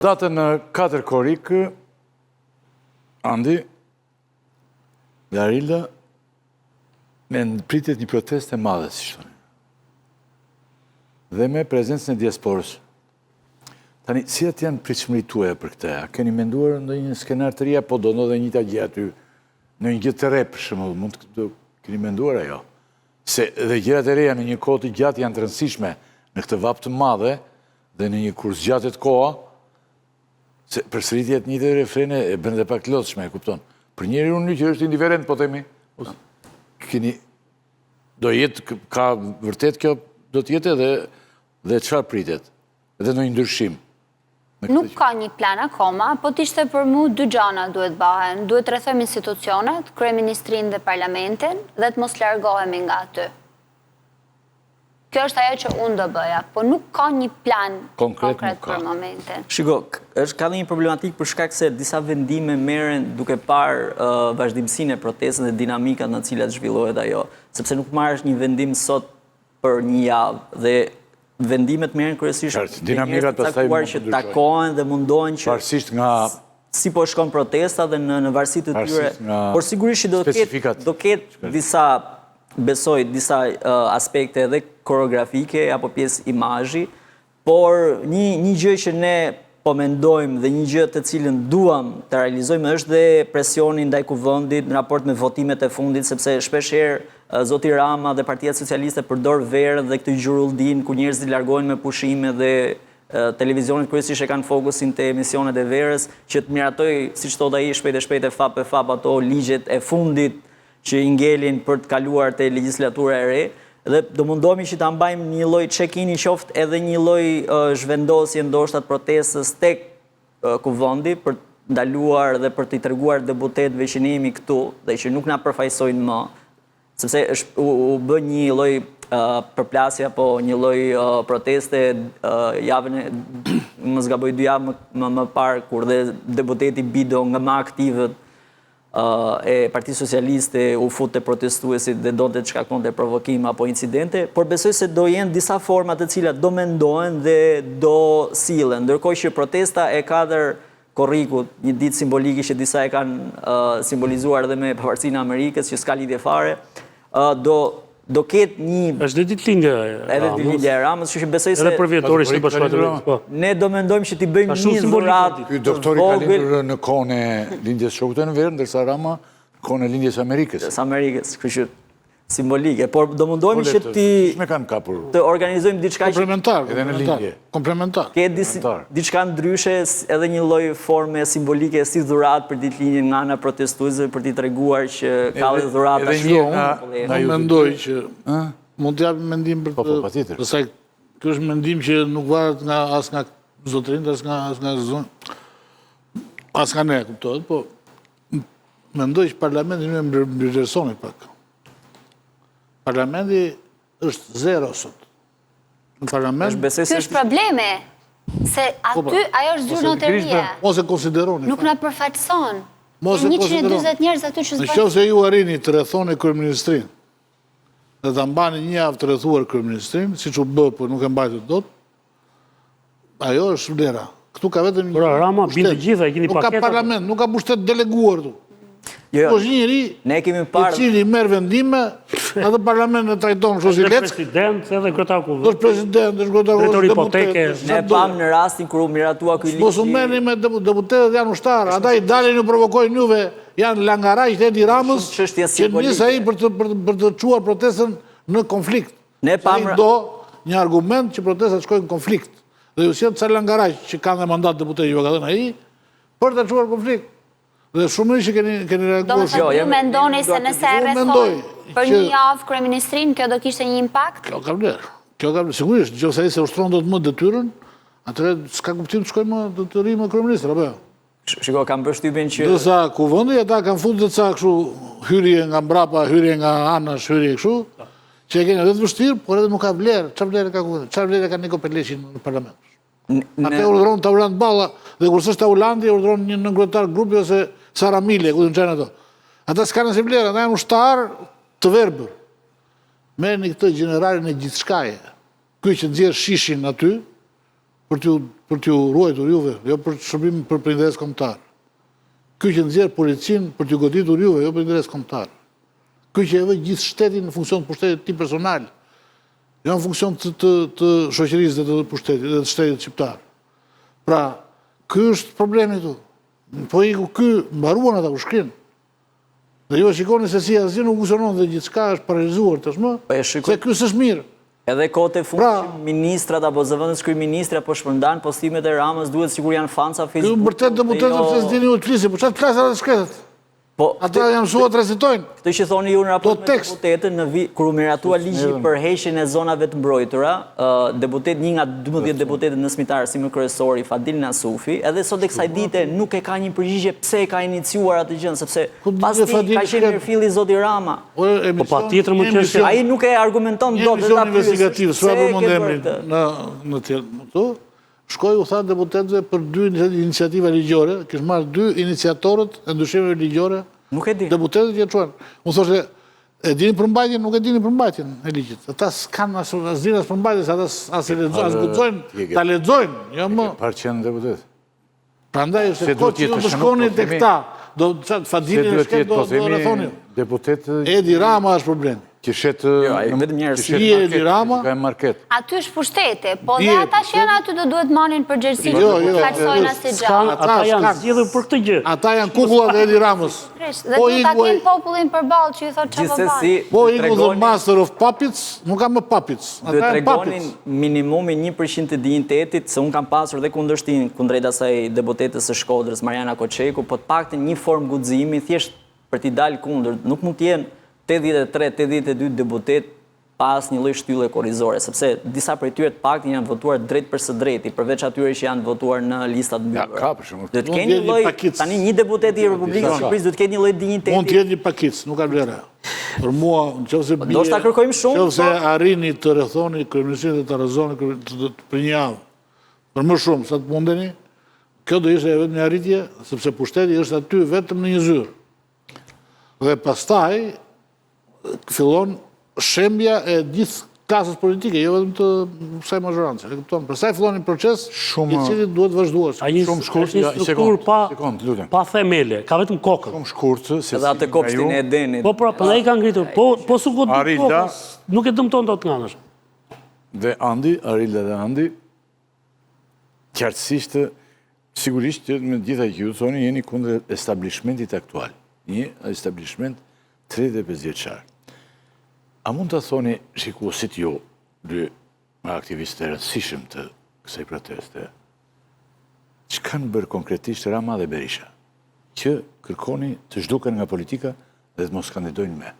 Datën 4 korik, Andi dhe Arilda me pritet një proteste madhe, si shtonë. Dhe me prezencën e diasporës. Tani, si atë janë pritshmëritë tuaja për këtë? A keni menduar ndonjë skenar të ri apo do ndodhe një gjë aty? Në një gjë të re, për shembull, mund të keni menduar ajo? Se dhe gjërat e reja në një kohë të gjatë janë të rëndësishme në këtë vap të madhe dhe në një kur zgjatet koha, se përsëritjet një të refrene e bën dhe pak lodhshme, e kupton. Për njëri unë që është indiferent, po themi, keni do jetë ka vërtet kjo do të jetë dhe çfarë pritet? Edhe në një ndryshim. Nuk ka një plan akoma, po t'ishte për mu dy gjana duhet bëhen. Duhet të rrethojmë institucionet, kryeministrinë dhe parlamentin, dhe të mos largohemi nga aty. Kjo është ajo që unë do bëja, po nuk ka një plan konkret për momentin. Shiko, ka dhe një problematik për shkak se disa vendime merren duke parë vazhdimsinë e protestës dhe dinamikat në cilat zhvillohet ajo. Sepse nuk marrësh një vendim sot për një javë dhe vendimet merren kryesisht dinamikat pastaj që takohen dhe mundohen që pavarësisht nga si po shkon protesta dhe në varësi të tyre. Por sigurisht që do ketë disa besoj disa aspekte edhe koreografike apo pjesë imazhi, por një gjë që ne po mendojmë dhe një gjë të cilën duam të realizojmë është dhe presioni ndaj kuvendit në raport me votimet e fundit, sepse shpesh herë zoti Rama dhe Partia Socialiste përdor verën dhe këtë gjurulldin ku njerëzit largohen me pushime dhe televizionit kryesisht e kanë fokusin te emisionet e verës që të miratoj, siç thot ai, shpejt e fap ato ligjet e fundit që i ngelin për të kaluar te legjislatura e re, dhe do mundohemi që ta mbajmë një lloj check-in-i qoftë edhe një lloj zhvendosje ndoshta të protestës tek kuvendi për të ndaluar dhe për t'i treguar deputetëve që ne jemi këtu dhe që nuk na përfaqësojnë më, sepse u bë një lloj përplasje apo një lloj proteste javën e mos gaboj 2 javë më parë kur dhe deputeti Bido nga më aktivët e Partisë Socialiste u fut te protestuesit dhe donte të shkaktonte provokim apo incidente, por besoj se do jenë disa forma të cilat do mendohen dhe do sillen, ndërkohë që protesta e 4 korrikut, një ditë simbolike që disa e kanë simbolizuar edhe me pavarësinë e Amerikës, që s'ka lidhje fare, do ketë një... është dhe ditëlindja e Ramës. Edhe ditëlindja e Ramës, që besoj se... Edhe për vjetori që bashkuar. Ne do mendojmë që t'i bëjmë një dhuratë. Ky doktori ka lindur në kohën e lindjes shokut në verë, ndërsa Rama në kohën e lindjes Amerikës. Amerikës, kështu simbolike, por do mundohemi që të organizojmë diçka që... Edhe në lindje. Komplementar. Ke diçka ndryshe edhe një lloj forme simbolike si dhuratë për ditëlindjen nga ana protestuesve për t'i treguar që ka dhe dhuratë Unë mendoj që mund të japim mendim për të saj. Ky është mendim që nuk varet nga as nga zotërinë, as nga zonë, as nga ne, kuptohet, po mendoj që parlamenti nuk e mbërvlerësoni pak. Parlamenti është zero sot. Në parlament... Ky është probleme, se aty ajo është zyrnoteria. Mos e konsideroni. Nuk na përfaqëson. Mos e konsideroni. 140 njerëz aty që s'bën. Nëse ju arrini të rrethoni kryeministrinë dhe ta mbani një javë të rrethuar kryeministrinë, siç u bë, por nuk e mbajtët dot, ajo është vlera. Këtu ka vetëm një... Rama, bindë gjitha, e keni paketat. Nuk ka parlament, nuk ka pushtet deleguar tu. Po është njëri i cili merr vendime, edhe parlamentin e trajton kështu si lec. President edhe kryetar kuvendit. Është president, është kryetar deputet. Ne pam në rastin kur u miratua ky ligj. Mos u merrni me deputetët janë ushtarë, ata i dalin ju provokojnë juve, janë langaraq Edi Ramës, që nis ai për të çuar protestën në konflikt. Ne pam do një argument që protestat shkojnë në konflikt. Dhe ju sjell ca langaraq që kanë mandat deputet ju ka dhënë ai për të çuar konflikt. Dhe shumë që keni reaguar. Do të ju mendoni se nëse e rrethon për një javë kryeministrinë, kjo do kishte një impakt? Kjo ka vlerë. Sigurisht, nëse ai se ushtron dot më detyrën, atëherë s'ka kuptim të shkojmë të rrimë kryeministër, apo jo? Shiko, kam përshtypjen që... Ndërsa kuvendi ata kanë futur ca kështu hyrje nga mbrapa, hyrje nga anash, hyrje kështu, që e keni edhe të vështirë, por edhe nuk ka vlerë. Çfarë vlerë ka kuvendi? Çfarë vlerë ka Niko Peleqi në parlament? Atë urdhëron Taulant Balla dhe kur s'është Taulandi urdhëron një nënkryetar grupi ose Sara Mile, ku të çajnë ato. Ata s'kanë as vlerë, ata janë ushtar të verbër. Merrni këtë generalin e gjithçkaje. Ky që nxjerr shishin aty, për t'ju ruajtur juve, jo për shërbim për interes kombëtar. Ky që nxjerr policinë për t'ju goditur juve, jo për interes kombëtar. Ky që e vë gjithë shtetin në funksion të pushtetit tim personal, jo në funksion të shoqërisë dhe të pushtetit dhe të shtetit shqiptar. Pra, ky është problemi këtu. Po iku ky, mbaruan ata ku shkrin. Dhe ju e shikoni se si asgjë nuk funksionon dhe gjithçka është paralizuar tashmë, se ky s'është mirë. Edhe kote fundi ministrat apo zëvendës kryeministri apo shpërndan postimet e Ramës duhet sikur janë fanca Facebook. Ju vërtet deputetët pse s'dini u të flisni, po çfarë flasë ata shkretët? Ata janë mësuar të recitojnë. Këtë që thoni ju në raport me deputetën, kur u miratua ligji për heqjen e zonave të mbrojtura, deputet një nga 12 deputetët në Smitar, si më kryesori Fadil Nasufi, edhe sot e kësaj dite nuk e ka një përgjigje pse e ka iniciuar atë gjë, sepse pasti ka qenë mirëfilli zoti Rama. Po patjetër më që ai nuk e argumenton dot vetë investigativ, s'u mund emrin në tjetër. Shkoj u tha deputetëve për 2 iniciativa ligjore, kishë marrë 2 iniciatorët e ndryshimeve ligjore. Nuk e di. Deputetët jenë çuan. Unë thoshe, e dini përmbajtjen, nuk e dini përmbajtjen e ligjit. Ata s'kan as dinë as përmbajtjes, ata as guxojnë, ta lexojnë, jo më. Parë që janë deputet. Prandaj se kohë që do të shkoni tek këta, do Fadilin e shket do rrethoni. Deputet Edi Rama është problemi. Kishet vetëm njerëz si Edi Rama, ka market. Aty është pushteti, po dhe ata që janë aty do duhet marrin përgjegjësinë të karsojnë asnjë gjë. ata janë zgjedhur për këtë gjë. Ata janë kukullat e Edi Ramës. Dhe duhet ta kenë popullin përballë që ju thotë çfarë Gjithsesi, po iku the master of puppets, nuk ka më puppets. Duhet Ata janë tregonin puppets. minimumi 1% të dinjitetit, se unë kam pasur dhe kundërshtim kundrejt asaj deputetës së Shkodrës, Mariana Koçeku, po të paktën një formë guximi thjesht për t'i dalë kundër. Nuk mund të jenë 83-82 deputet pas një lloj shtylle korrizore, sepse disa prej tyre të paktën janë votuar drejt për së drejti, përveç atyre që janë votuar në listat mbyllura. Ka për shembull. Do të kenë një lloj, tani një deputet i Republikës së Shqipërisë do të ketë një lloj dinjiteti. Mund të jetë një pakic, nuk ka vlerë. Për mua, nëse bie, Do të kërkojmë shumë. nëse arrini të rrethoni kryeministrin dhe të rrezoni për një javë, për më shumë sa të mundeni, kjo do ishte vetëm një arritje, sepse pushteti është aty vetëm në një zyrë. Dhe pastaj fillon shembja e gjithë klasës politike, jo vetëm të kësaj majorancë, e kupton? Pastaj fillon një proces i cili duhet vazhduar. Ai Shumë shkurt, një strukturë lutem. pa themele, ka vetëm kokën. Shumë shkurt se Edhe atë kopshtin e Edenit. Po pra, ai ka ngritur. Po su god kokën, nuk e dëmton dot nga anash. Dhe Andi, Arilda dhe Andi, qartësisht, sigurisht që me gjitha që ju thoni, jeni kundër establishmentit aktual. Një establishment 35 vjeçar. A mund të thoni, shikuesit ju, dy aktivistë të rëndësishëm të kësaj proteste, që kanë bërë konkretisht Rama dhe Berisha, që kërkoni të zhduken nga politika dhe të mos kandidojnë me?